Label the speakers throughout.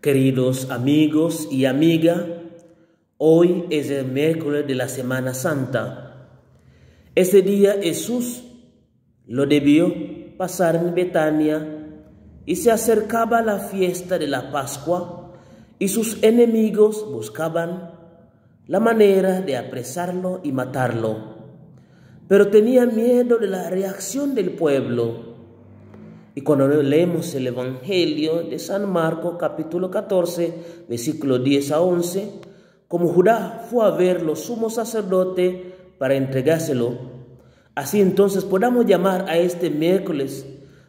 Speaker 1: Queridos amigos y amigas, hoy es el miércoles de la Semana Santa. Ese día Jesús lo debió pasar en Betania y se acercaba la fiesta de la Pascua y sus enemigos buscaban la manera de apresarlo y matarlo, pero tenían miedo de la reacción del pueblo. Y cuando leemos el Evangelio de San Marcos, capítulo 14, versículo 10 a 11, como Judá fue a ver los sumos sacerdotes para entregárselo, así entonces podamos llamar a este miércoles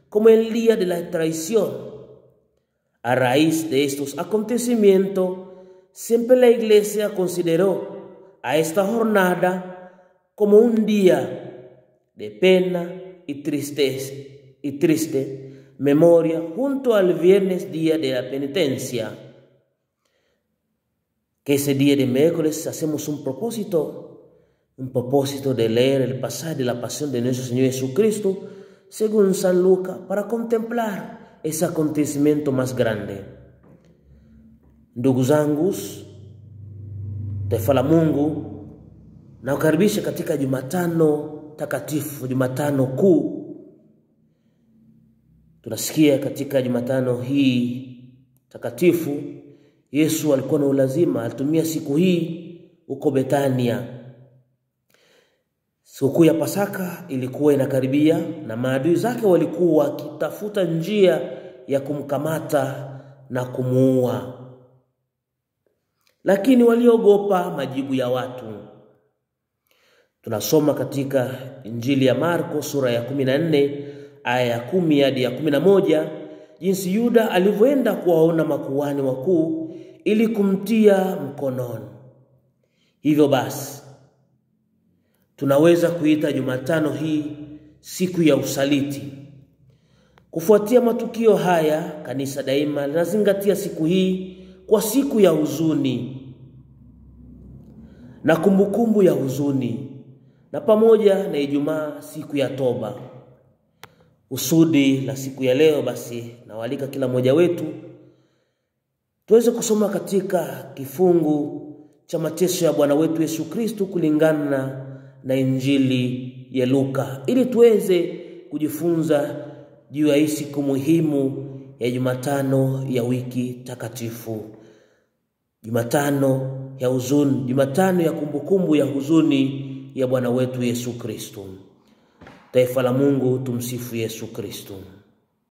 Speaker 1: como el día de la traición. A raíz de estos acontecimientos, siempre la Iglesia consideró a esta jornada como un día de pena y triste memoria junto al viernes, día de la penitencia. Que ese día de miércoles hacemos un propósito de leer el pasaje de la pasión de nuestro Señor Jesucristo según San Lucas, para contemplar ese acontecimiento más grande. Ndugu zangu, taifa la Mungu, nawakaribisha katika Jumatano takatifu, Jumatano kuu. Tunasikia katika Jumatano hii takatifu, Yesu alikuwa na ulazima, alitumia siku hii huko Betania. Siku ya Pasaka ilikuwa inakaribia na maadui zake walikuwa wakitafuta njia ya kumkamata na kumuua. Lakini waliogopa majibu ya watu. Tunasoma katika Injili ya Marko sura ya 14 aya ya 10 hadi ya 11 jinsi Yuda alivyoenda kuwaona makuhani wakuu ili kumtia mkononi. Hivyo basi tunaweza kuita Jumatano hii siku ya usaliti. Kufuatia matukio haya, kanisa daima linazingatia siku hii kwa siku ya huzuni na kumbukumbu ya huzuni, na pamoja na Ijumaa siku ya toba. Usudi la siku ya leo basi nawaalika kila mmoja wetu tuweze kusoma katika kifungu cha mateso ya Bwana wetu Yesu Kristo kulingana na Injili ya Luka, ili tuweze kujifunza juu ya siku muhimu ya Jumatano ya wiki takatifu, Jumatano ya huzuni, Jumatano ya kumbukumbu ya huzuni ya Bwana wetu Yesu Kristo. Taifa la Mungu, tumsifu Yesu Kristo.